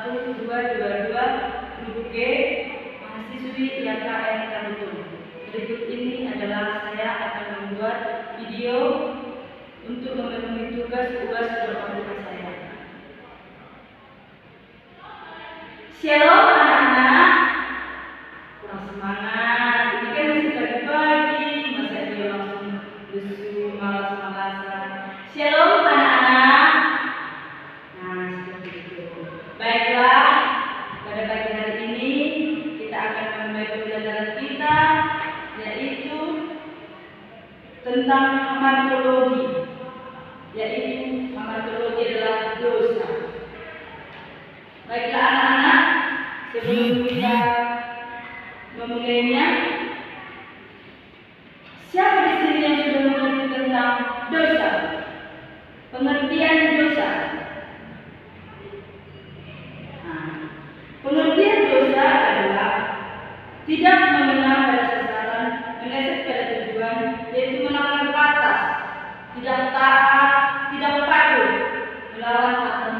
1, 2, 2, 2 Grup G Mahasiswi IAKN Karutung. Berikut ini adalah saya akan membuat video untuk memenuhi tugas fakultas saya. Shalom anak-anak, kurang semangat. Ini kan masih pagi-pagi, masa dia langsung lesu, malas-malasan. Shalom anak-anak. Nah, seperti itu. Baiklah, pada pagi hari ini kita akan memulai pembelajaran kita, yaitu tentang hamartologi. Yaitu hamartologi adalah dosa. Baiklah anak-anak, sebelum kita memulainya, siapa di sini yang sudah mengerti tentang dosa? Pengertian dosa. Nah, pengertian dosa adalah tidak mengenal pada sasaran, meleset pada tujuan, yaitu melanggar batas, tidak taat, tidak patuh, melawan atau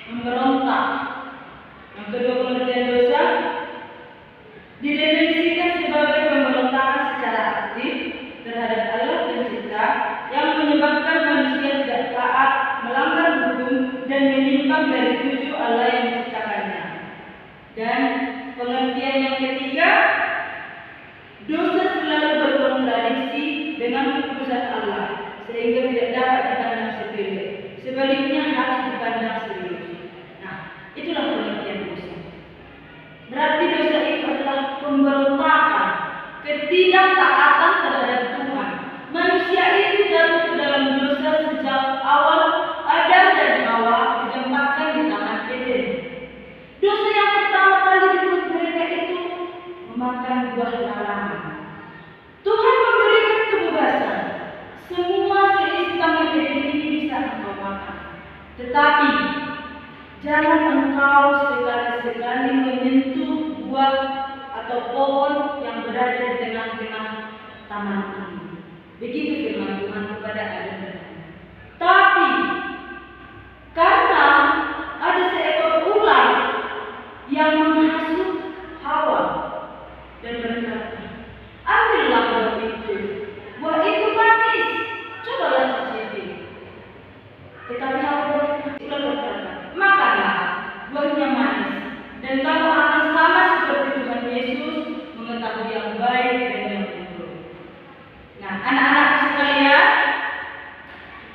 memberontak. Yang kedua, pengertian dosa didefinisikan sebagai pemberontakan secara aktif terhadap Allah Pencipta yang menyebabkan manusia tidak taat, melanggar hukum, dan menyimpang dari tujuan Allah yang menciptakannya. Dan pengertian yang ketiga, dosa selalu berkontradiksi dengan keputusan Allah sehingga tidak dapat dipandang sepele, sebaliknya harus dipandang serius. Nah, itulah pengertian dosa. Berarti dosa itu adalah pemberontakan, ketidaktaatan terhadap Tuhan. Manusia itu jatuh ke dalam dosa sejak awal Adam dan Hawa ditempatkan di taman Eden. Dosa yang pertama kali dibuat mereka itu memakan buah larangan. Tuhan memberikan kebebasan. Semua seisi taman Eden ini bisa engkau makan. Tetapi jangan engkau sekali-sekali menyentuh buah atau pohon yang berada di tengah-tengah taman ini. Begitu firman Tuhan kepada Adam dan Hawa. Tapi karena ada seekor ular yang menghasut Hawa dan berkata, ambillah buah itu. Buah itu manis, cobalah cicipi. Tetapi Hawa berkata, makanlah, buahnya manis, dan kamu akan sama seperti Tuhan Yesus, mengetahui yang baik dan yang buruk. Nah, anak-anak sekalian,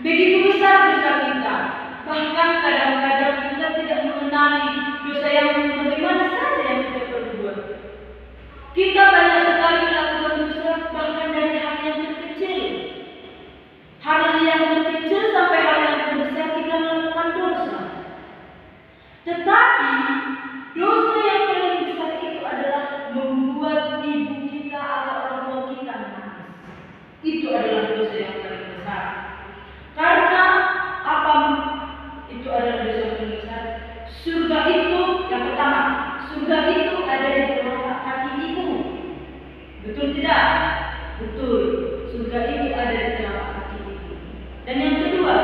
begitu besar dosa kita. Bahkan kadang-kadang kita tidak mengenali dosa yang bagaimana saja yang kita perbuat. Kita banyak sekali melakukan dosa, bahkan dari hal yang terkecil. Hal yang terkecil sampai hal yang terbesar kita melakukan dosa. Tetapi dosa yang paling besar itu adalah membuat ibu kita atau orang tua kita menangis. Itu adalah dosa yang paling besar. Karena apa? Itu adalah dosa yang paling besar. Surga itu yang pertama. Surga itu ada di telapak kaki ibu. Betul tidak? Betul. Surga itu ada di telapak kaki ibu. Dan yang kedua,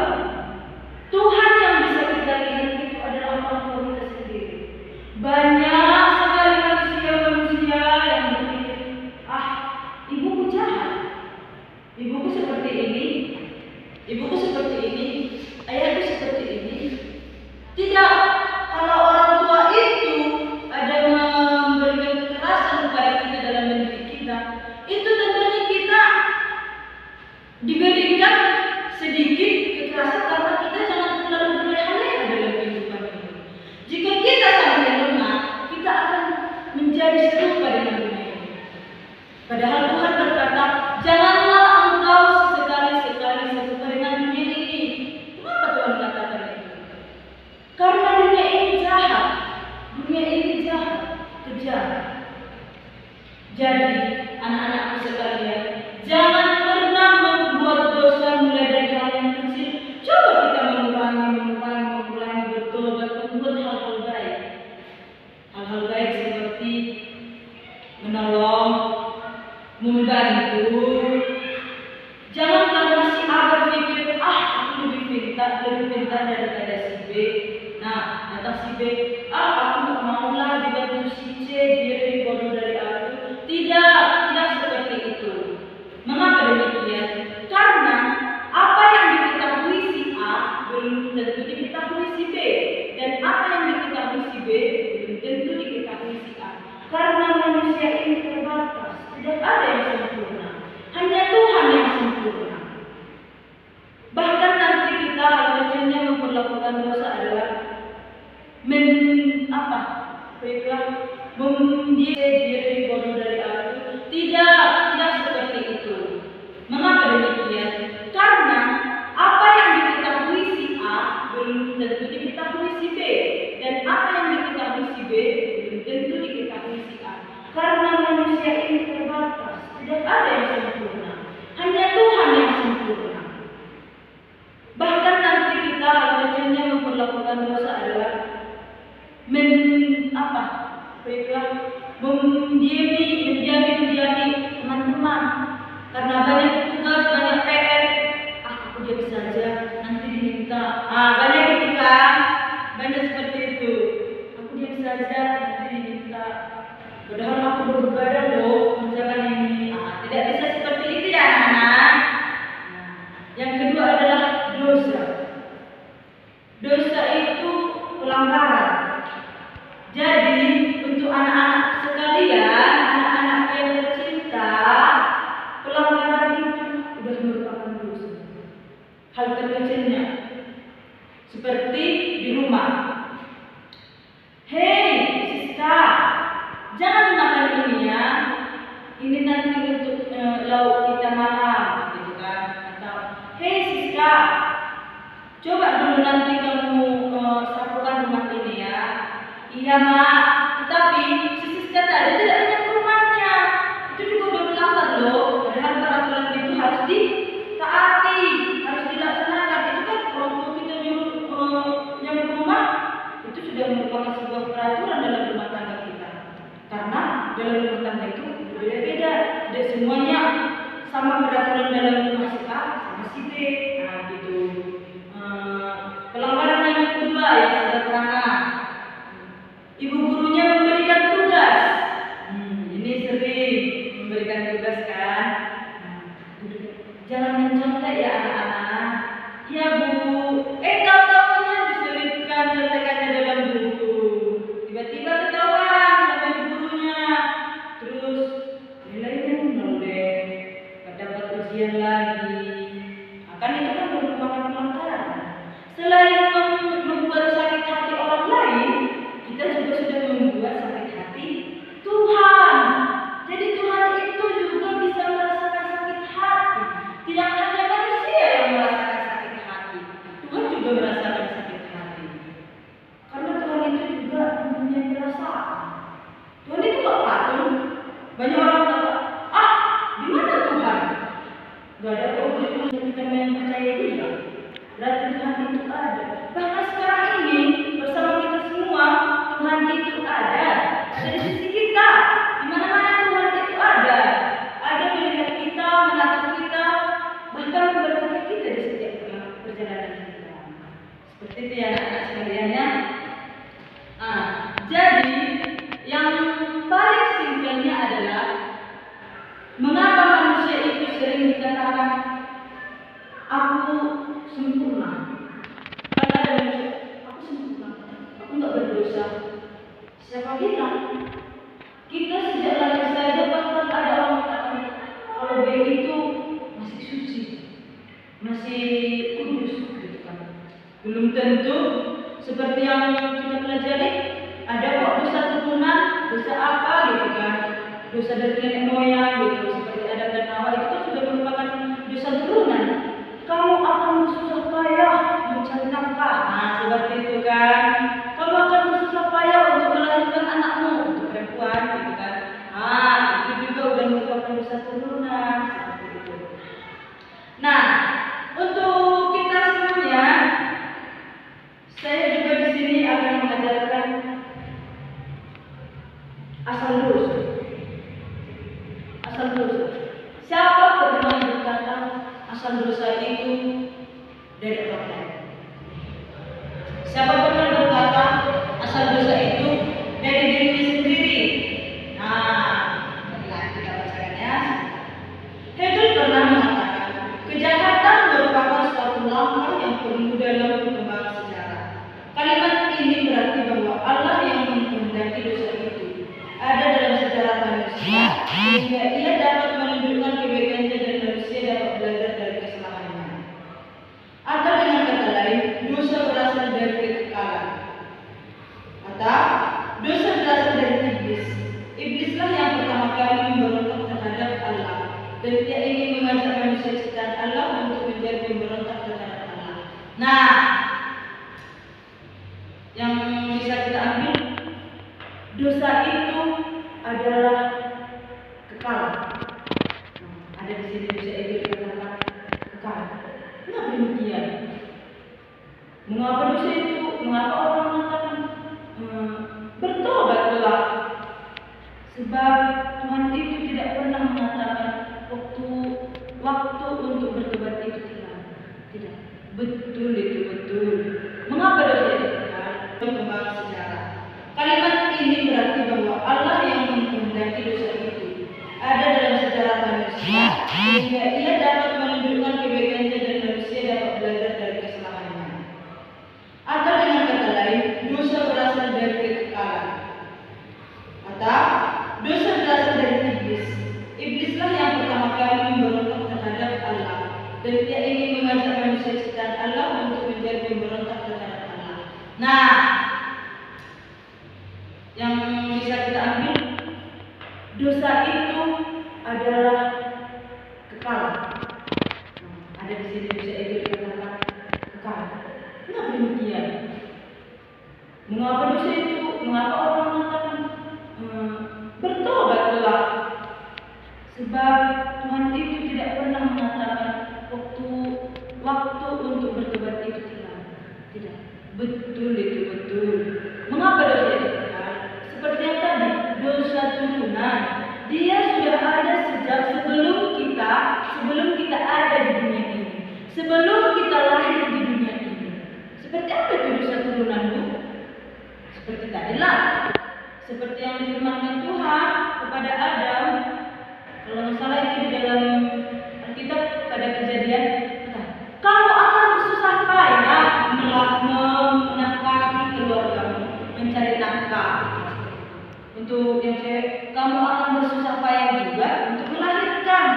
Tuhan yang bisa kita lihat itu adalah orang tua kita sendiri. Banyak sekali manusia yang berpikir, ibuku jahat, ibuku seperti ini, ibuku seperti ini, ayahku seperti ini. Tidak, kalau orang tua itu ada memberikan kekerasan kepada kita dalam mendidik kita, itu tentunya kita diberikan sedikit kekerasan karena kita jangan terlalu berleha-leha dalam kehidupan ini. Jika kita sampai lemah, kita akan menjadi serupa dengan dunia ini. Padahal Tuhan berkata, janganlah engkau sekali-sekali serupa dengan dunia ini. Kenapa Tuhan katakan itu? Karena dunia ini jahat. Dunia ini jahat, kejam. Jadi, anak-anakku sekalian, jangan pernah membuat dosa mulai dari hal yang kecil. Coba kita mengurangi, bertobat, membuat hal-hal baik. Hal-hal baik seperti menolong, membantu. Jangan karena si A berpikir, aku lebih pintar daripada si B. Nah, datang si B, Tidak ada yang sempurna. Hanya Tuhan yang sempurna. Bahkan nanti kita akhirnya memperlakukan dosa adalah mendiami teman-teman. Karena banyak tugas, banyak PR. Aku diam saja, nanti diminta. Banyak itu kan? Banyak seperti itu. Aku diam saja, nanti diminta. Padahal aku beribadah loh, mengerjakan ini. Tidak bisa seperti itu ya anak-anak. Yang kedua adalah dosa. Dosa itu pelanggaran. Jadi untuk anak-anak sekalian, anak-anak yang tercinta, pelanggaran itu sudah merupakan dosa. Hal terkecilnya seperti di rumah. Hei, Siska, jangan makan ini ya. Ini nanti untuk lauk kita malam, gitu kan? Atau, hei Siska, coba dulu nanti kamu sapukan rumah ini ya. Iya mak, tetapi si Siska tadi tidak punya rumahnya. Itu juga udah melanggar loh. Padahal peraturan itu harus ditaati, harus dilaksanakan. Itu kan waktu kita nyuruh rumah, itu sudah merupakan sebuah peraturan dalam rumah tangga kita. Karena dalam rumah tangga itu berbeda-beda. Tidak semuanya sama peraturan dalam rumah si A sama si B. Gitu. Pelanggaran yang kedua yang sederhana. Ibu gurunya memberikan tugas. Ini sering memberikan tugas kan. Jangan mencontek ya anak-anak. Ya Bu. Tahu-tahunya diselipkan contekannya dalam buku. Tiba-tiba ketahuan sama ibu gurunya. Terus nilainya nol deh. Gak dapat ujian lagi. Kan itu kan merupakan pelanggaran. Selain membuat sakit hati orang lain, kita juga sudah membuat sakit hati Tuhan. Jadi Tuhan itu juga bisa merasakan sakit hati. Tidak hanya manusia yang merasakan sakit hati, Tuhan juga merasakan sakit hati. Karena Tuhan itu juga mempunyai perasaan. Tuhan itu gak patung. Banyak orang kata, di mana Tuhan? Gak ada orang kita yang percaya dia. Berarti Tuhan itu ada. Bahkan sekarang ini bersama kita semua, Tuhan itu ada. Ada di sisi kita. Di mana-mana Tuhan itu ada. Ada melihat kita, menatap kita, bahkan memberkati kita di setiap perjalanan kita. Seperti itu ya anak-anak sekalian ya. Jadi yang paling simpelnya adalah mengapa manusia itu sering dikatakan aku sempurna. Karena ada manusia, aku sempurna, aku nggak berdosa. Siapa bilang? Kita sejak lahir saja bahkan ada orang mengatakan kalau bayi itu masih suci, masih kudus, gitu kan. Belum tentu seperti yang kita pelajari. Ada kok dosa turunan, dosa apa gitu kan? Dosa dari nenek moyang gitu, seperti Adam dan Hawa itu sudah merupakan dosa turunan. Kamu akan bersusah payah mencari nafkah. Seperti itu kan. Kamu akan bersusah payah untuk melahirkan anakmu, untuk perempuan gitu kan. Itu juga sudah merupakan dosa turunan seperti itu. Nah, untuk kita semuanya, saya juga di sini akan mengajarkan asal dosa. Asal dosa. Siapa pernah berkata asal dosa itu dari orang lain? Siapa pernah berkata asal dosa itu dari diri sendiri? Kita bacakan ya. Hegel pernah mengatakan kejahatan merupakan suatu langkah yang perlu dalam perkembangan sejarah. Kalimat ini berarti bahwa Allah yang menghendaki dosa itu ada dalam sejarah manusia sehingga ia dapat menunjukkan kebaikannya dan manusia dapat belajar dari kesalahannya. Atau dengan kata lain, dosa berasal dari kekekalan. Atau dosa berasal dari iblis. Iblislah yang pertama kali memberontak terhadap Allah dan dia ingin mengajak manusia ciptaan Allah untuk menjadi pemberontak terhadap Allah. Nah, yang bisa kita ambil, dosa itu adalah kekal. Ada di sini dosa itu dikatakan kekal. Kenapa demikian? Mengapa dosa itu? Mengapa orang mengatakan bertobatlah? Sebab Tuhan itu tidak pernah mengatakan waktu untuk bertobat itu tidak. Betul itu betul. Mengapa dosa itu kekal? Kembang sejarah. Kalimat ini berarti bahwa Allah yang menghendaki dosa itu ada dalam sejarah manusia sehingga ia dapat menunjukkan kebaikannya dan manusia dapat belajar dari kesalahannya. Atau dengan kata lain, dosa berasal dari kekekalan. Atau dosa berasal dari iblis. Iblislah yang pertama kali memberontak terhadap Allah dan dia ingin mengajak manusia ciptaan Allah untuk menjadi pemberontak terhadap Allah. Nah, yang bisa kita ambil, dosa itu adalah kekal. Ada di sini dosa itu dikatakan kekal. Kenapa demikian? Mengapa dosa itu? Mengapa orang mengatakan bertobatlah? Sebab Tuhan itu tidak pernah mengatakan waktu untuk bertobat itu tidak. Betul itu betul. Mengapa dosa itu kekal? Seperti yang tadi, dosa turunan. Dia sudah ada sejak sebelum kita ada di dunia ini. Sebelum kita lahir di dunia ini. Seperti apa itu dosa turunan, Bu? Seperti tadilah. Seperti yang difirmankan Tuhan kepada Adam. Kalau nggak salah itu di dalam Alkitab pada Kejadian, kamu akan bersusah payah menafkahi keluargamu, mencari nafkah. Untuk yang cewek, kamu akan bersusah payah juga untuk melahirkan,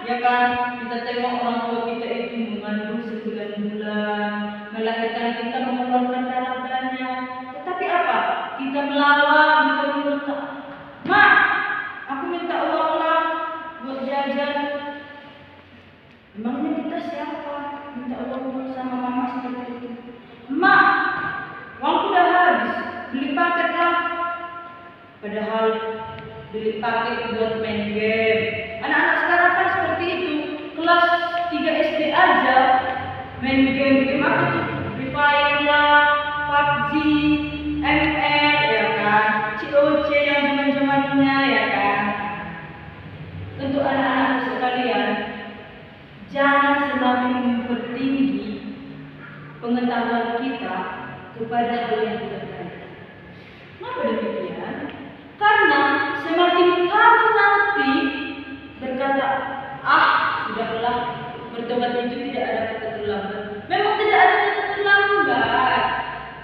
ya kan? Kita tengok orang tua kita itu mengandung 9 bulan, melahirkan kita mengeluarkan darah banyak. Tetapi apa? Kita melawan, kita membentak. Mak, aku minta uang lah buat jajan. Emangnya kita siapa? Minta uang sama mama seperti itu. Mak, uangku udah habis, beli paket lah. Padahal beli paket buat main game. Anak-anak sekarang kan seperti itu. Kelas 3 SD aja main game apa tuh? Free Fire lah, PUBG, ML, ya kan? COC yang zaman-zamannya, ya kan? Untuk anak-anak sekalian, jangan selalu mempertinggi pengetahuan kita kepada hal yang tidak baik. Kenapa demikian? Karena semakin kamu nanti berkata, sudahlah, bertobat itu tidak ada kata terlambat. Memang tidak ada kata terlambat.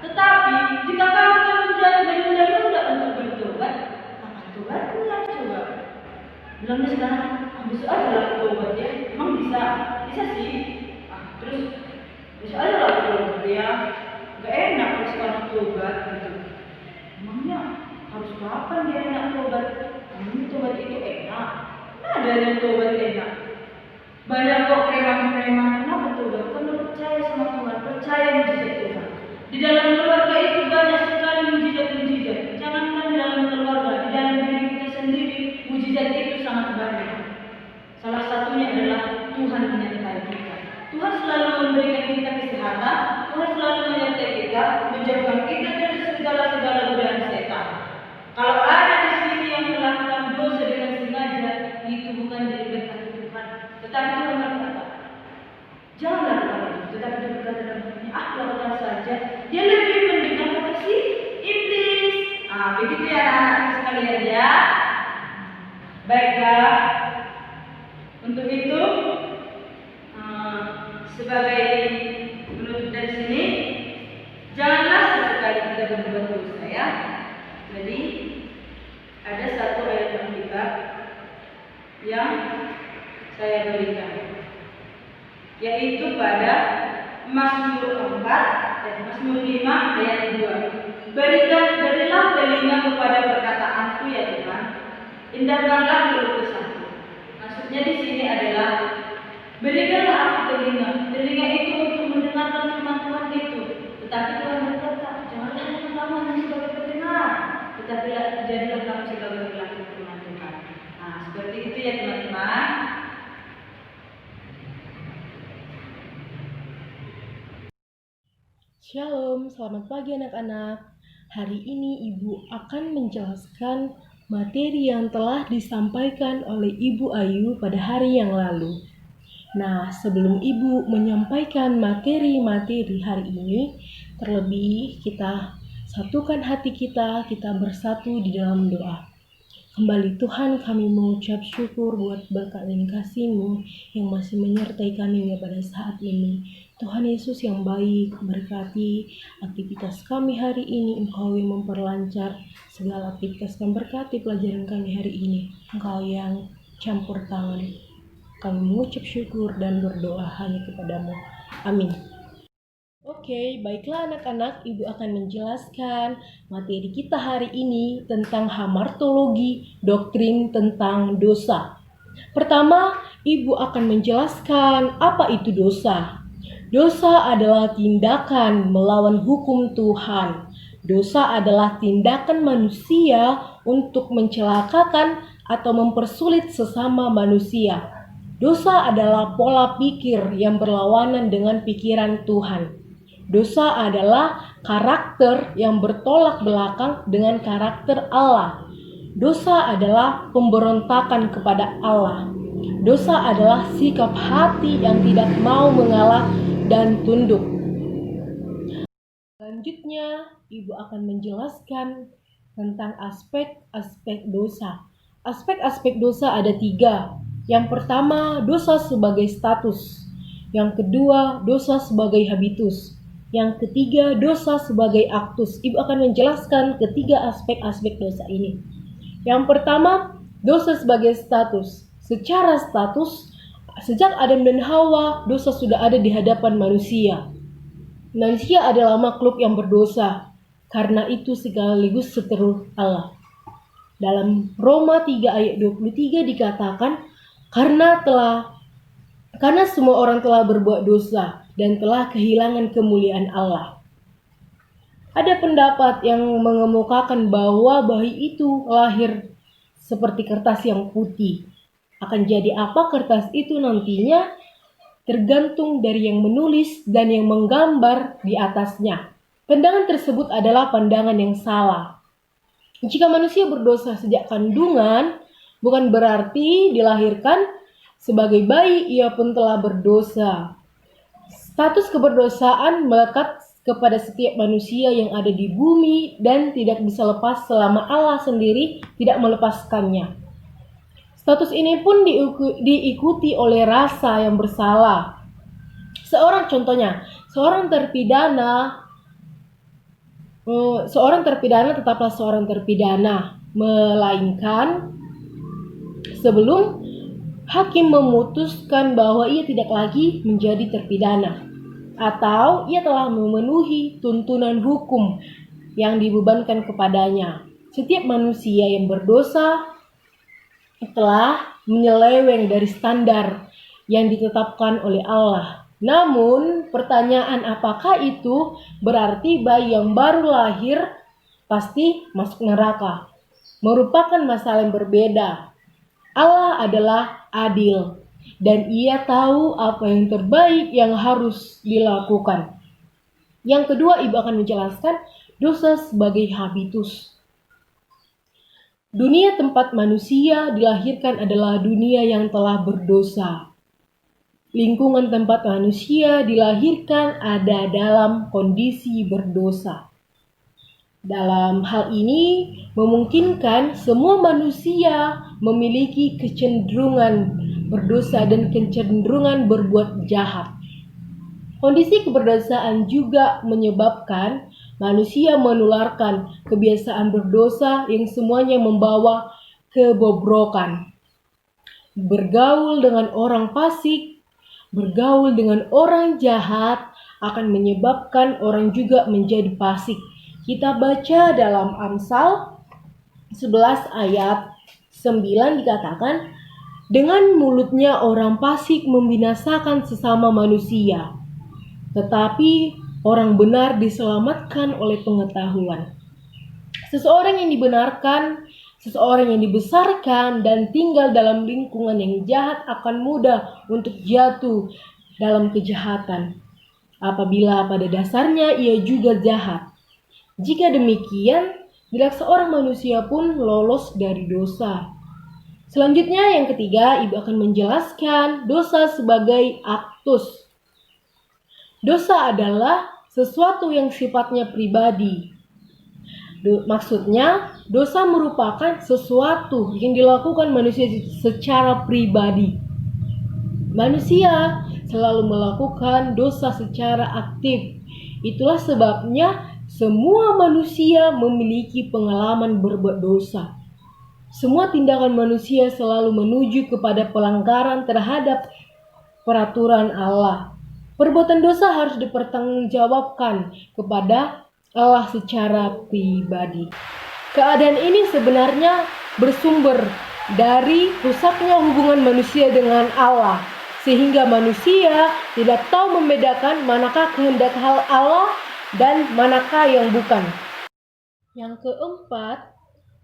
Tetapi jika kamu menunda-nunda untuk bertobat, kapan tobatnya coba? Bilangnya sekarang, besok aja lah bertobat ya. Emang bisa sih. Terus besok aja lah bertobat ya. Gak enak kalau sekarang tobat gitu. Emangnya harus kapan dia enak tobat? Tobat itu enak. Ada yang tobat enak. Banyak kok preman-preman. Kenapa tobat? Karena percaya sama Tuhan, percaya mujizat Tuhan. Di dalam keluarga itu banyak sekali mujizat-mujizat. Jangankan di dalam keluarga, di dalam diri kita sendiri mujizat itu sangat banyak. Salah satunya adalah Tuhan menyertai kita. Tuhan selalu memberikan kita kesehatan. Tuhan selalu menyertai kita, menjauhkan kita dari segala godaan setan. Kalau ada di sini yang melakukan dosa dengan sengaja, itu bukan dari berkat Tuhan. Tetapi Tuhan berkata, janganlah lakukan itu. Tetapi Dia berkata dalam hatinya, lakukan saja. Dia lebih mendengar kata si iblis. Begitu ya anak-anak sekalian ya. Baiklah. Untuk itu, sebagai penutup dari sini, janganlah sesekali kita berbuat dosa ya. Jadi ada satu ayat Alkitab yang saya berikan, yaitu pada Mazmur 5 ayat 2. Berilah telinga kepada perkataanku ya Tuhan, indahkanlah keluh kesahku. Maksudnya di sini adalah berikanlah aku telinga. Telinga itu untuk mendengarkan firman Tuhan itu. Tetapi Tuhan berkata, janganlah kamu hanya sebagai pendengar, tetapi jadilah kamu sebagai pelaku firman Tuhan. Seperti itu ya teman-teman. Shalom, selamat pagi anak-anak. Hari ini Ibu akan menjelaskan materi yang telah disampaikan oleh Ibu Ayu pada hari yang lalu. Nah, sebelum Ibu menyampaikan materi-materi hari ini, terlebih kita satukan hati kita bersatu di dalam doa. Kembali Tuhan, kami mengucap syukur buat berkat dan kasih-Mu yang masih menyertai kami pada saat ini. Tuhan Yesus yang baik, berkati aktivitas kami hari ini. Engkau yang memperlancar segala aktivitas dan berkati pelajaran kami hari ini. Engkau yang campur tangan. Kami mengucap syukur dan berdoa hanya kepadamu. Amin. Oke, baiklah anak-anak, Ibu akan menjelaskan materi kita hari ini tentang hamartologi, doktrin tentang dosa. Pertama, Ibu akan menjelaskan apa itu dosa. Dosa adalah tindakan melawan hukum Tuhan. Dosa adalah tindakan manusia untuk mencelakakan atau mempersulit sesama manusia. Dosa adalah pola pikir yang berlawanan dengan pikiran Tuhan. Dosa adalah karakter yang bertolak belakang dengan karakter Allah. Dosa adalah pemberontakan kepada Allah. Dosa adalah sikap hati yang tidak mau mengalah dan tunduk. Selanjutnya, Ibu akan menjelaskan tentang aspek-aspek dosa. Aspek-aspek dosa ada 3. Yang pertama, dosa sebagai status. Yang kedua, dosa sebagai habitus. Yang ketiga, dosa sebagai aktus. Ibu akan menjelaskan ketiga aspek-aspek dosa ini. Yang pertama, dosa sebagai status. Secara status, sejak Adam dan Hawa, dosa sudah ada di hadapan manusia. Manusia adalah makhluk yang berdosa. Karena itu sekaligus seteru Allah. Dalam Roma 3 ayat 23 dikatakan, karena semua orang telah berbuat dosa dan telah kehilangan kemuliaan Allah. Ada pendapat yang mengemukakan bahwa bayi itu lahir seperti kertas yang putih. Akan jadi apa kertas itu nantinya tergantung dari yang menulis dan yang menggambar di atasnya. Pandangan tersebut adalah pandangan yang salah. Jika manusia berdosa sejak kandungan, bukan berarti dilahirkan sebagai bayi ia pun telah berdosa. Status keberdosaan melekat kepada setiap manusia yang ada di bumi dan tidak bisa lepas selama Allah sendiri tidak melepaskannya. Status ini pun diikuti oleh rasa yang bersalah. Seorang tetaplah seorang terpidana, melainkan sebelum hakim memutuskan bahwa ia tidak lagi menjadi terpidana atau ia telah memenuhi tuntunan hukum yang dibebankan kepadanya. Setiap manusia yang berdosa telah menyeleweng dari standar yang ditetapkan oleh Allah. Namun, pertanyaan apakah itu berarti bayi yang baru lahir pasti masuk neraka? Merupakan masalah yang berbeda. Allah adalah adil dan Ia tahu apa yang terbaik yang harus dilakukan. Yang kedua, Ibu akan menjelaskan dosa sebagai habitus. Dunia tempat manusia dilahirkan adalah dunia yang telah berdosa. Lingkungan tempat manusia dilahirkan ada dalam kondisi berdosa. Dalam hal ini memungkinkan semua manusia memiliki kecenderungan berdosa dan kecenderungan berbuat jahat. Kondisi keberdosaan juga menyebabkan manusia menularkan kebiasaan berdosa yang semuanya membawa kebobrokan. Bergaul dengan orang fasik, bergaul dengan orang jahat akan menyebabkan orang juga menjadi fasik. Kita baca dalam Amsal 11 ayat 9 dikatakan, dengan mulutnya orang fasik membinasakan sesama manusia, tetapi orang benar diselamatkan oleh pengetahuan. Seseorang yang dibenarkan, seseorang yang dibesarkan dan tinggal dalam lingkungan yang jahat akan mudah untuk jatuh dalam kejahatan. apabila pada dasarnya ia juga jahat. Jika demikian, bila seorang manusia pun lolos dari dosa. Selanjutnya yang ketiga, ibu akan menjelaskan dosa sebagai aktus. Dosa adalah sesuatu yang sifatnya pribadi. Maksudnya, dosa merupakan sesuatu yang dilakukan manusia secara pribadi. Manusia selalu melakukan dosa secara aktif. Itulah sebabnya semua manusia memiliki pengalaman berbuat dosa. Semua tindakan manusia selalu menuju kepada pelanggaran terhadap peraturan Allah. Perbuatan dosa harus dipertanggungjawabkan kepada Allah secara pribadi. Keadaan ini sebenarnya bersumber dari rusaknya hubungan manusia dengan Allah, sehingga manusia tidak tahu membedakan manakah kehendak Allah dan manakah yang bukan. Yang keempat,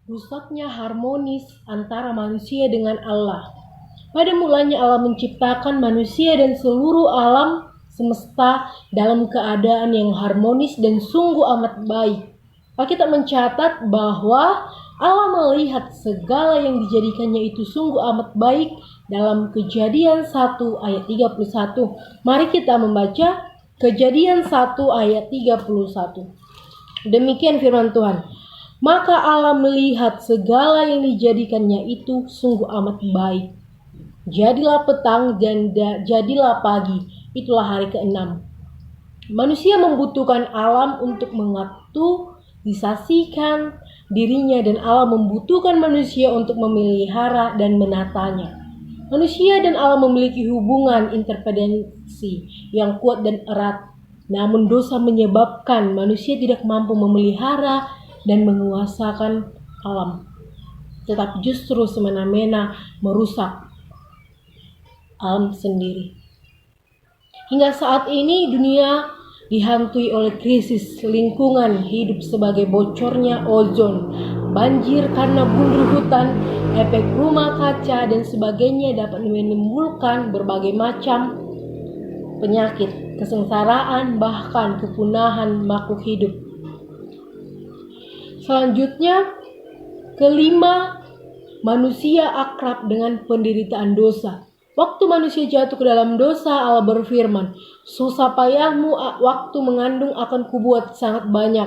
rusaknya harmonis antara manusia dengan Allah. Pada mulanya Allah menciptakan manusia dan seluruh alam semesta dalam keadaan yang harmonis dan sungguh amat baik. Alkitab mencatat bahwa Allah melihat segala yang dijadikannya itu sungguh amat baik dalam Kejadian 1 ayat 31. Mari kita membaca Kejadian 1 ayat 31. Demikian firman Tuhan. Maka Allah melihat segala yang dijadikannya itu sungguh amat baik. Jadilah petang dan jadilah pagi. Itulah hari ke-6. Manusia membutuhkan alam untuk mengaktualisasikan dirinya dan Allah membutuhkan manusia untuk memelihara dan menatanya. Manusia dan Allah memiliki hubungan interdependensi yang kuat dan erat. Namun dosa menyebabkan manusia tidak mampu memelihara dan menguasakan alam, tetapi justru semena-mena merusak alam sendiri. Hingga saat ini dunia dihantui oleh krisis lingkungan hidup sebagai bocornya ozon, banjir karena gundul hutan, efek rumah kaca dan sebagainya dapat menimbulkan berbagai macam penyakit, kesengsaraan, bahkan kepunahan makhluk hidup. Selanjutnya, kelima, manusia akrab dengan penderitaan dosa. Waktu manusia jatuh ke dalam dosa, Allah berfirman, susah payahmu waktu mengandung akan kubuat sangat banyak.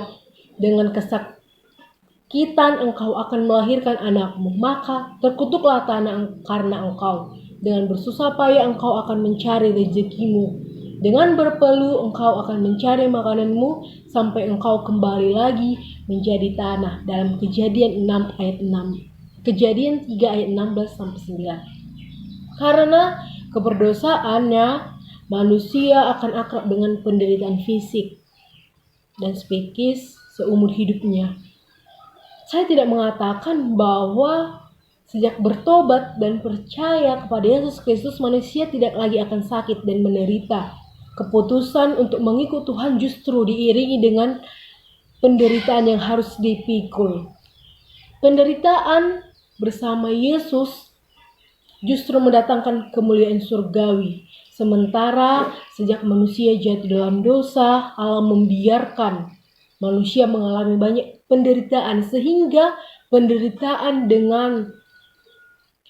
Dengan kesakitan engkau akan melahirkan anakmu, maka terkutuklah tanah karena engkau. Dengan bersusah payah engkau akan mencari rezekimu. Dengan berpeluh engkau akan mencari makananmu sampai engkau kembali lagi menjadi tanah. Dalam Kejadian 6 ayat 6. Kejadian 3 ayat 16 sampai 9. Karena keberdosaannya, manusia akan akrab dengan penderitaan fisik dan psikis seumur hidupnya. Saya tidak mengatakan bahwa sejak bertobat dan percaya kepada Yesus Kristus, manusia tidak lagi akan sakit dan menderita. Keputusan untuk mengikut Tuhan justru diiringi dengan penderitaan yang harus dipikul. Penderitaan bersama Yesus justru mendatangkan kemuliaan surgawi. Sementara sejak manusia jatuh dalam dosa, Allah membiarkan manusia mengalami banyak penderitaan, sehingga penderitaan dengan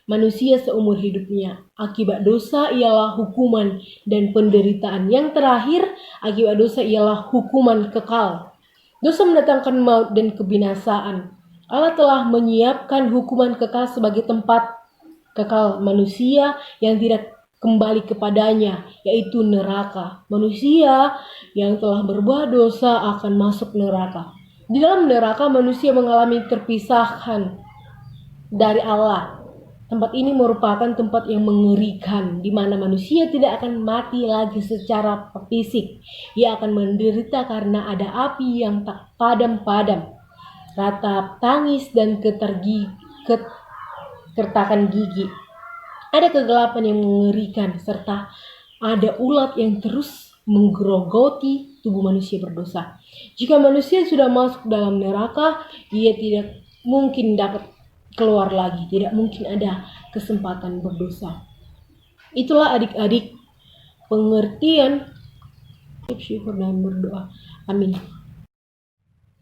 manusia seumur hidupnya. Akibat dosa ialah hukuman dan penderitaan. Yang terakhir, akibat dosa ialah hukuman kekal. Dosa mendatangkan maut dan kebinasaan. Allah telah menyiapkan hukuman kekal sebagai tempat kekal manusia yang tidak kembali kepadanya, yaitu neraka. Manusia yang telah berbuat dosa akan masuk neraka. Di dalam neraka manusia mengalami terpisahkan dari Allah. Tempat ini merupakan tempat yang mengerikan, di mana manusia tidak akan mati lagi secara fisik. Ia akan menderita karena ada api yang tak padam-padam, ratap tangis dan kertakan gigi. Ada kegelapan yang mengerikan, serta ada ulat yang terus menggerogoti tubuh manusia berdosa. Jika manusia sudah masuk dalam neraka, ia tidak mungkin dapat keluar lagi, tidak mungkin ada kesempatan berdosa. Itulah adik-adik pengertian Syukur dan berdoa. Amin.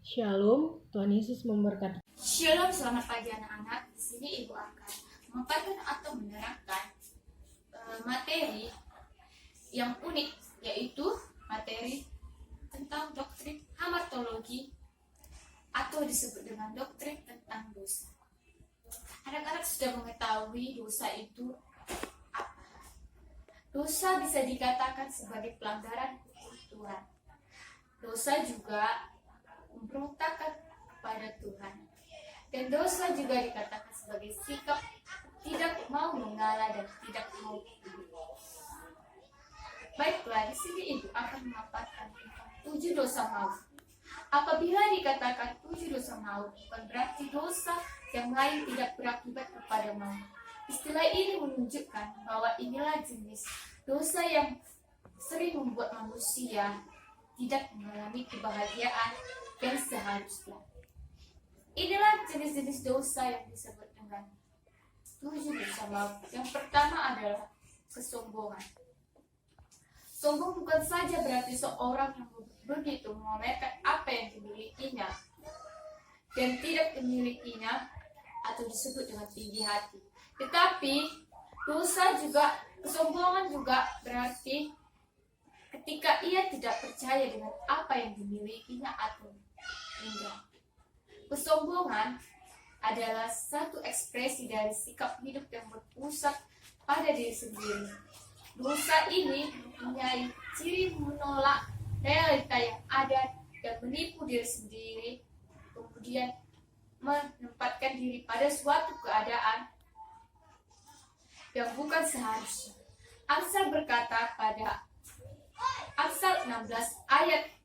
Shalom, Tuhan Yesus memberkati. Shalom, selamat pagi anak-anak. Di sini Ibu akan memaparkan atau menerangkan materi yang unik, yaitu materi tentang doktrin hamartologi atau disebut dengan doktrin tentang dosa. Anak-anak sudah mengetahui dosa itu apa? Dosa bisa dikatakan sebagai pelanggaran hukum Tuhan. Dosa juga memberontakkan kepada Tuhan. Dan dosa juga dikatakan sebagai sikap tidak mau mengalah dan tidak mau hidup. Baiklah, di sini Ibu akan memaparkan tentang 7 dosa maut. Apabila dikatakan 7 dosa maut, bukan berarti dosa yang lain tidak berakibat kepada maut. Istilah ini menunjukkan bahwa inilah jenis dosa yang sering membuat manusia tidak mengalami kebahagiaan yang seharusnya. Inilah jenis-jenis dosa yang disebut dengan 7 dosa maut. Yang pertama adalah kesombongan. Sombong bukan saja berarti seorang yang begitu memamerkan apa yang dimilikinya dan tidak memilikinya atau disebut dengan tinggi hati. Tetapi kesombongan juga berarti ketika ia tidak percaya dengan apa yang dimilikinya atau enggak. Kesombongan adalah satu ekspresi dari sikap hidup yang berpusat pada diri sendiri. Dosa ini mempunyai ciri menolak realita yang ada dan menipu diri sendiri, kemudian menempatkan diri pada suatu keadaan yang bukan seharusnya. Amsal berkata pada Amsal 16 ayat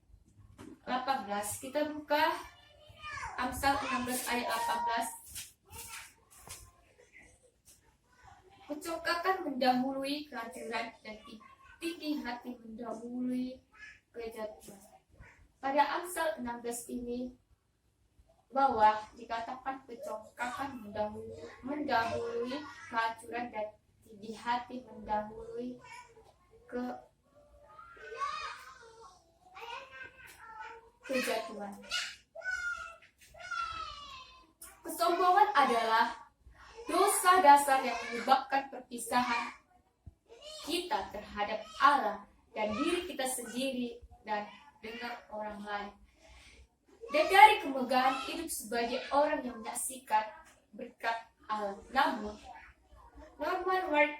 18, kita buka Amsal 16 ayat 18. Kecongkakan mendahului kehancuran dan tinggi hati mendahului kejatuhan. Pada Amsal 16 ini bahwa dikatakan kecongkakan mendahului kehancuran dan tinggi hati mendahului kejatuhan. Kesombongan adalah dosa dasar yang menyebabkan perpisahan kita terhadap Allah dan diri kita sendiri dan dengan orang lain. Dan dari kemegahan hidup sebagai orang yang menyaksikan berkat Allah. Namun, Norman Ward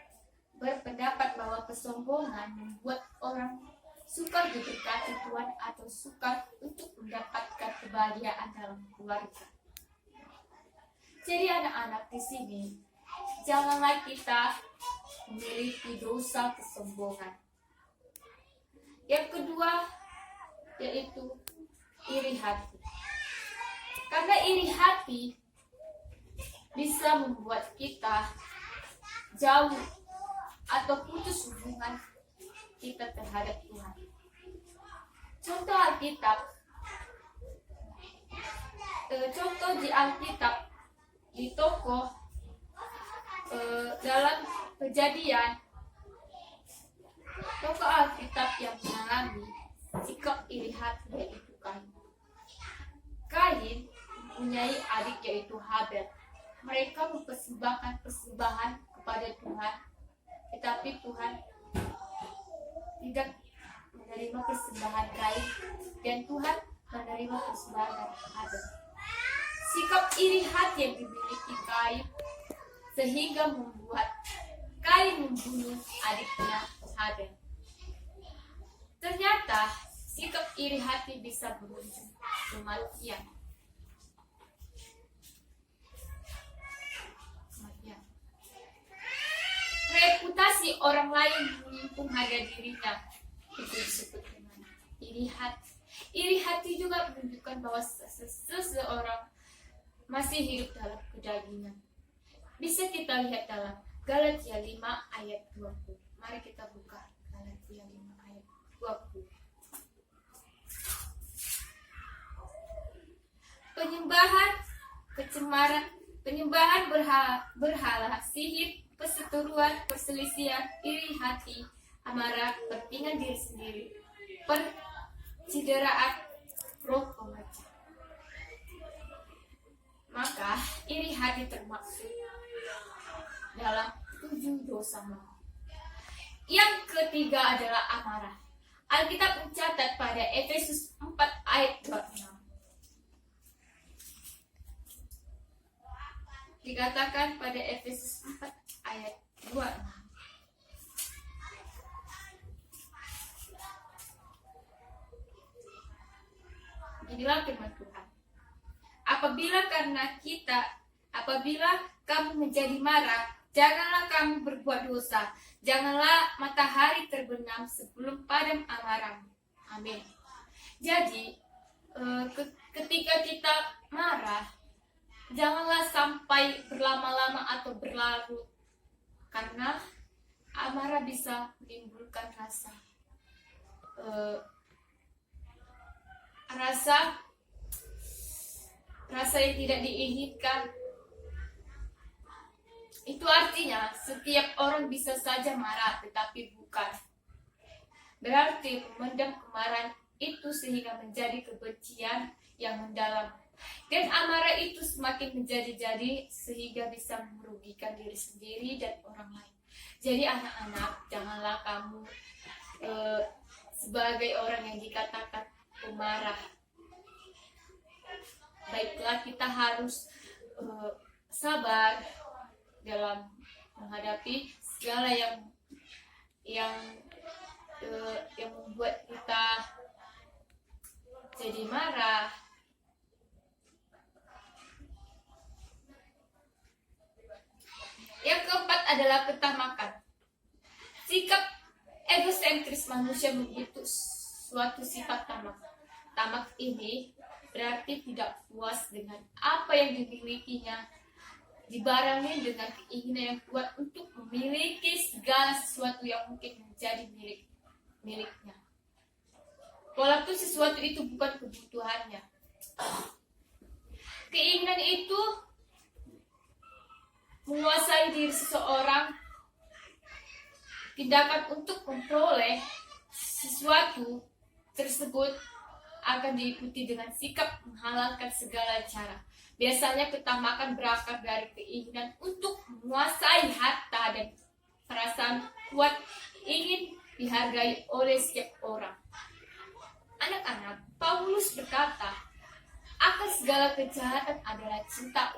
berpendapat bahwa kesombongan membuat orang sukar diberkati Tuhan atau sukar untuk mendapatkan kebahagiaan dalam keluarga. Jadi anak-anak di sini, janganlah kita memiliki dosa kesombongan. Yang kedua, yaitu iri hati. Karena iri hati bisa membuat kita jauh atau putus hubungan kita terhadap Tuhan. Contoh di Alkitab, di tokoh dalam Kejadian, tokoh Alkitab yang mengalami sikap iri hati yaitu Kain. Kain mempunyai adik yaitu Habel. Mereka mempersembahkan persembahan kepada Tuhan, tetapi Tuhan tidak menerima persembahan Kain dan Tuhan menerima persembahan Habel. Sikap iri hati yang dimiliki Kain sehingga membuat Kain membunuh adiknya Habel. Ternyata sikap iri hati bisa berujung kematian. Reputasi orang lain menimbun harga dirinya, itu disebut dengan iri hati. Iri hati juga menunjukkan bahwa seseorang masih hidup dalam kedagingan. Bisa kita lihat dalam Galatia 5 ayat 20. Mari kita buka Galatia 5 ayat 20. Penyembahan berhala, sihir, perseteruan, perselisihan, iri hati, amarah, kepentingan diri sendiri, Percideraan roh pemecah. Maka iri hati termaksud dalam 7 dosa maut. Yang ketiga adalah amarah. Alkitab mencatat pada Efesus 4 ayat 26. Dikatakan pada Efesus 4 ayat 26. Inilah firman Tuhan. Apabila kamu menjadi marah, janganlah kamu berbuat dosa. Janganlah matahari terbenam sebelum padam amarahmu. Amin. Jadi, ketika kita marah, janganlah sampai berlama-lama atau berlarut. Karena amarah bisa menimbulkan rasa yang tidak diinginkan. Itu artinya setiap orang bisa saja marah, tetapi bukan berarti memendam kemarahan itu sehingga menjadi kebencian yang mendalam. Dan amarah itu semakin menjadi-jadi sehingga bisa merugikan diri sendiri dan orang lain. Jadi anak-anak, janganlah kamu sebagai orang yang dikatakan pemarah. Baiklah, kita harus sabar dalam menghadapi segala yang membuat kita jadi marah. Yang keempat adalah ketamakan. Sikap egosentris manusia membentuk suatu sifat tamak. Tamak ini berarti tidak puas dengan apa yang dimilikinya, dibarengi dengan keinginan yang kuat untuk memiliki segala sesuatu yang mungkin menjadi miliknya. Walaupun sesuatu itu bukan kebutuhannya. Keinginan itu menguasai diri seseorang. Tindakan untuk memperoleh sesuatu tersebut akan diikuti dengan sikap menghalalkan segala cara. Biasanya ketamakan berakar dari keinginan untuk menguasai harta dan perasaan kuat ingin dihargai oleh setiap orang. Anak-anak, Paulus berkata, akar segala kejahatan adalah cinta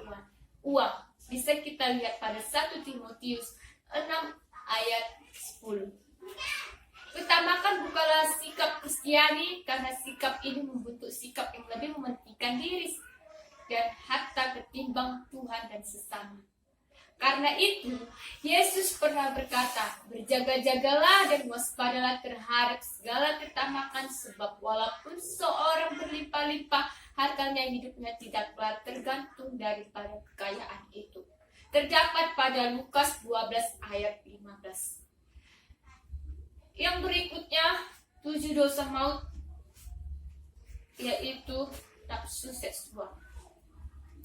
uang. Bisa kita lihat pada 1 Timotius 6 ayat 10. Ketamakan bukanlah sikap Kristiani, karena sikap ini membentuk sikap yang lebih mementingkan diri dan harta ketimbang Tuhan dan sesama. Karena itu, Yesus pernah berkata, berjaga-jagalah dan waspadalah terhadap segala ketamakan, sebab walaupun seorang berlimpah-limpah hartanya, hidupnya tidaklah tergantung daripada kekayaan itu. Terdapat pada Lukas 12 ayat 15. Yang berikutnya, 7 dosa maut, yaitu nafsu seksual.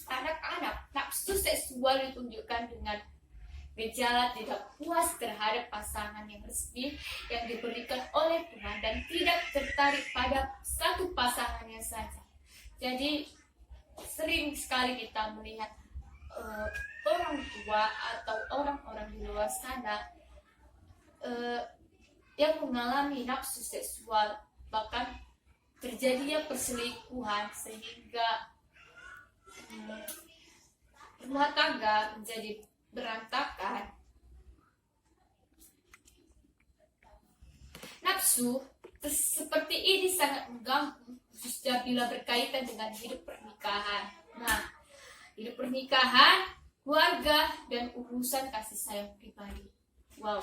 Anak-anak, nafsu seksual ditunjukkan dengan gejala tidak puas terhadap pasangan yang resmi yang diberikan oleh Tuhan dan tidak tertarik pada satu pasangannya saja. Jadi sering sekali kita melihat orang tua atau orang-orang di luar sana yang mengalami nafsu seksual, bahkan terjadinya perselingkuhan sehingga rumah tangga menjadi berantakan. Nafsu seperti ini sangat mengganggu, khususnya bila berkaitan dengan hidup pernikahan. Nah, hidup pernikahan, keluarga, dan urusan kasih sayang pribadi. Wow,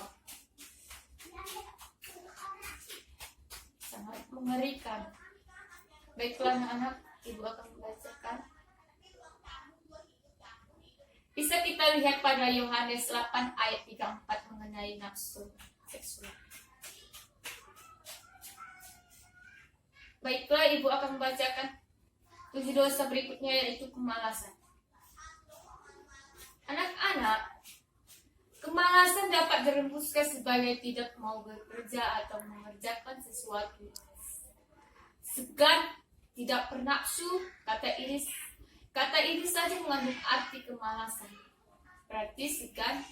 sangat mengerikan. Baiklah anak-anak, ibu akan membacakan. Bisa kita lihat pada Yohanes 8 ayat 34 mengenai nafsu seksual. Baiklah, ibu akan membacakan 7 dosa berikutnya, yaitu kemalasan. Anak-anak, kemalasan dapat dirembuskan sebagai tidak mau bekerja atau mengerjakan sesuatu segan, tidak bernafsu. Kata ini saja mengandung arti kemalasan. Berarti segan,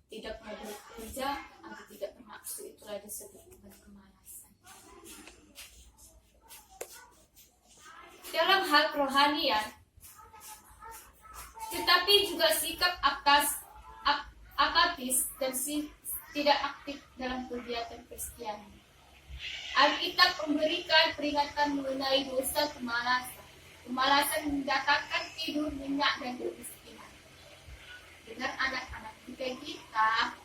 tidak mau bekerja, atau tidak bernafsu, itulah disebut dengan kemalasan. Dalam hal kerohanian, tetapi juga sikap apatis dan tidak aktif dalam kegiatan Kristiani. Alkitab memberikan peringatan mengenai dosa kemalasan. Kemalasan mendatangkan tidur, minyak, dan kemiskinan. Dengan anak-anak kita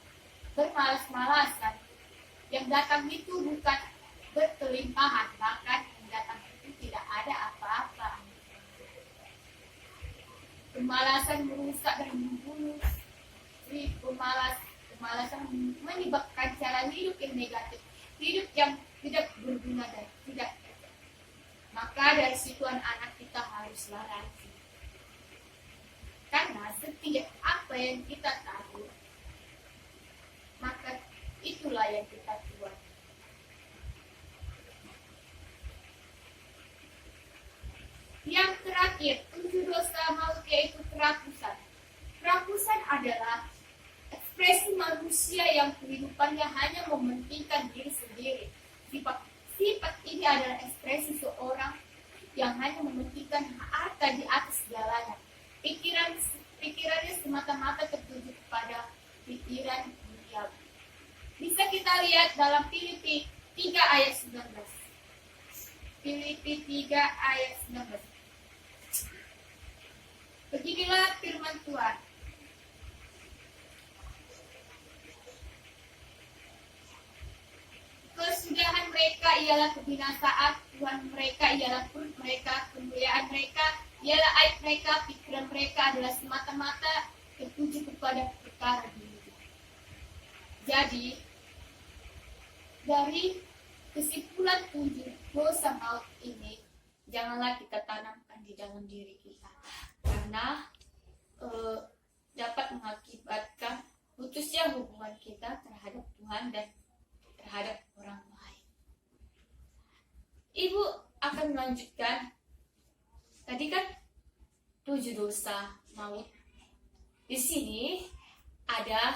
bermalas-malasan, yang datang itu bukan berkelimpahan, bahkan yang datang itu tidak ada apa-apa. Kemalasan merusak dan membunuh. Kemalasan menyebabkan cara hidup yang negatif, hidup yang tidak berguna dan tidak efektif. Maka dari situ anak kita haruslah rajin. Karena setiap apa yang kita tahu, maka itulah yang kita buat. Yang terakhir, 7 dosa maut, yaitu kerakusan. Kerakusan adalah ekspresi manusia yang kehidupannya hanya mementingkan diri sendiri. Sifat ini adalah ekspresi seorang yang hanya mementingkan harta di atas segalanya. Pikirannya semata-mata tertuju kepada pikiran dunia. Bisa kita lihat dalam Filipi 3 ayat 19. Filipi 3 ayat 19. Beginilah firman Tuhan. Kesudahan mereka ialah kebinasaan, Tuhan mereka ialah perut mereka, kemuliaan mereka ialah aib mereka, pikiran mereka adalah semata-mata tertuju kepada perkara dunia. Jadi, dari kesimpulan 7 dosa maut ini, janganlah kita tanamkan di dalam diri kita, karena dapat mengakibatkan putusnya hubungan kita terhadap Tuhan dan terhadap orang lain. Ibu akan melanjutkan. Tadi kan 7 dosa maut. Di sini ada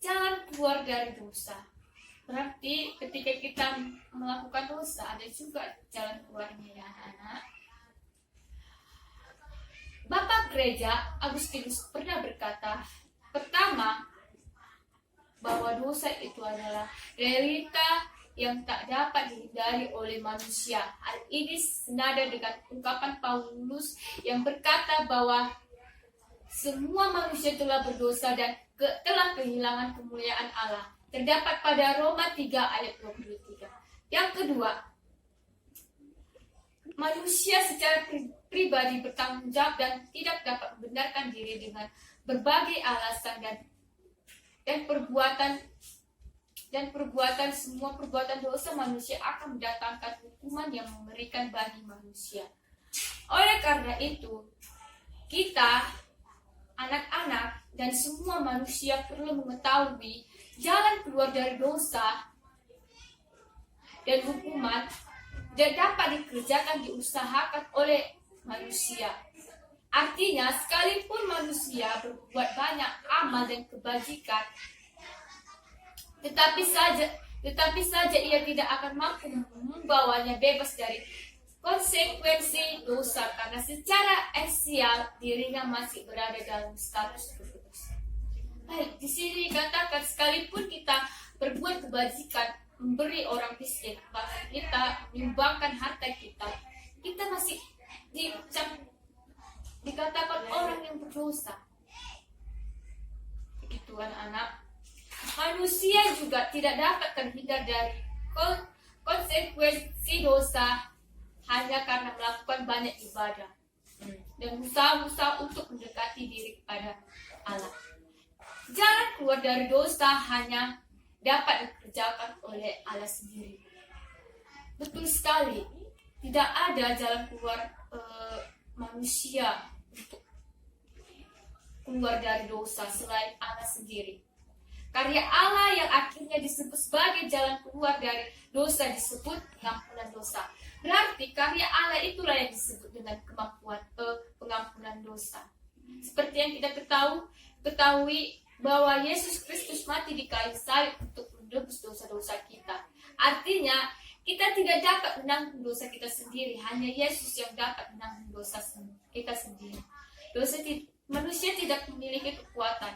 jalan keluar dari dosa. Berarti ketika kita melakukan dosa, ada juga jalan keluarnya, ya anak-anak. Bapak Gereja Agustinus pernah berkata, pertama, bahwa dosa itu adalah realita yang tak dapat dihindari oleh manusia. Hal ini senada dengan ungkapan Paulus yang berkata bahwa semua manusia telah berdosa dan telah kehilangan kemuliaan Allah. Terdapat pada Roma 3 ayat 23. Yang kedua, manusia secara pribadi bertanggung jawab dan tidak dapat membenarkan diri dengan berbagai alasan dan semua perbuatan dosa manusia akan mendatangkan hukuman yang mengerikan bagi manusia. Oleh karena itu, kita, anak-anak, dan semua manusia perlu mengetahui jalan keluar dari dosa dan hukuman dan dapat dikerjakan, diusahakan oleh manusia. Artinya, sekalipun manusia berbuat banyak amal dan kebajikan, tetapi saja ia tidak akan mampu membawanya bebas dari konsekuensi dosa, karena secara esensial dirinya masih berada dalam status berdosa. Baik, di sini dikatakan sekalipun kita berbuat kebajikan, memberi orang miskin, bahkan kita menyumbangkan harta kita masih dikatakan orang yang berdosa. Begitu anak-anak. Manusia juga tidak dapat terhindar dari konsekuensi dosa hanya karena melakukan banyak ibadah dan usaha-usaha untuk mendekati diri kepada Allah. Jalan keluar dari dosa hanya dapat dikerjakan oleh Allah sendiri. Betul sekali, tidak ada jalan keluar manusia untuk keluar dari dosa selain Allah sendiri. Karya Allah yang akhirnya disebut sebagai jalan keluar dari dosa disebut pengampunan dosa. Berarti karya Allah itulah yang disebut dengan kemampuan pengampunan dosa. Seperti yang kita ketahui bahwa Yesus Kristus mati di kayu salib untuk menebus dosa-dosa kita. Artinya kita tidak dapat menanggung dosa kita sendiri, hanya Yesus yang dapat menanggung dosa kita sendiri. Manusia tidak memiliki kekuatan,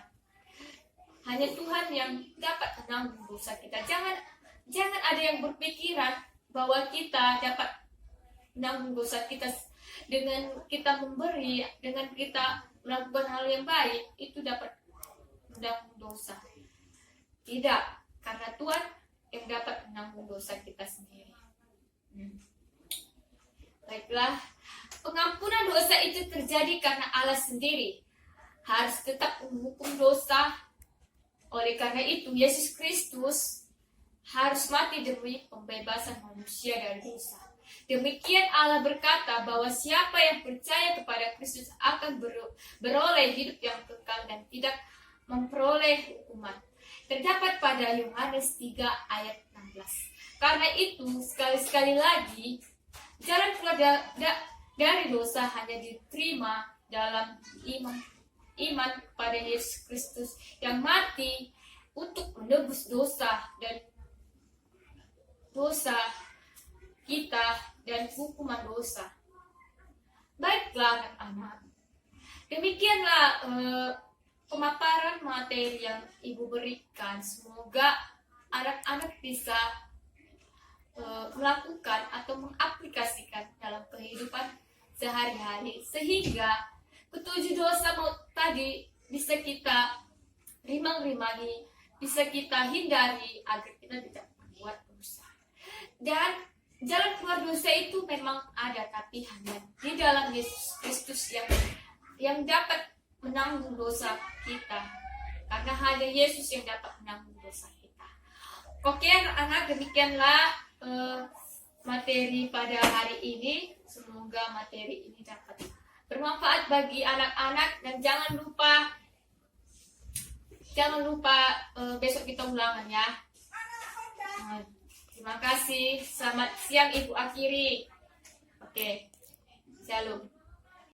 hanya Tuhan yang dapat menanggung dosa kita. Jangan ada yang berpikiran bahwa kita dapat menanggung dosa kita dengan kita memberi, dengan kita melakukan hal yang baik, itu dapat menanggung dosa. Tidak, karena Tuhan yang dapat menanggung dosa kita sendiri. Baiklah, pengampunan dosa itu terjadi karena Allah sendiri harus tetap menghukum dosa. Oleh karena itu, Yesus Kristus harus mati demi pembebasan manusia dari dosa. Demikian Allah berkata bahwa siapa yang percaya kepada Kristus akan beroleh hidup yang kekal dan tidak memperoleh hukuman. Terdapat pada Yohanes 3 ayat 16. Karena itu, sekali-sekali lagi, jalan keluar dari dosa hanya diterima dalam iman kepada Yesus Kristus yang mati untuk menebus dosa kita dan hukuman dosa. Baiklah anak-anak, demikianlah pemaparan materi yang Ibu berikan. Semoga anak-anak bisa melakukan atau mengaplikasikan dalam kehidupan sehari-hari, sehingga ketujuh dosa tadi bisa kita rimang-rimangi, bisa kita hindari agar kita tidak berbuat dosa. Dan jalan keluar dosa itu memang ada, tapi hanya di dalam Yesus Kristus yang dapat menanggung dosa kita, karena hanya Yesus yang dapat menanggung dosa kita. Oke anak-anak, demikianlah materi pada hari ini. Semoga materi ini dapat bermanfaat bagi anak-anak, dan jangan lupa besok kita ulangan ya. Terima kasih. Selamat siang Ibu akhiri. Oke. Shalom.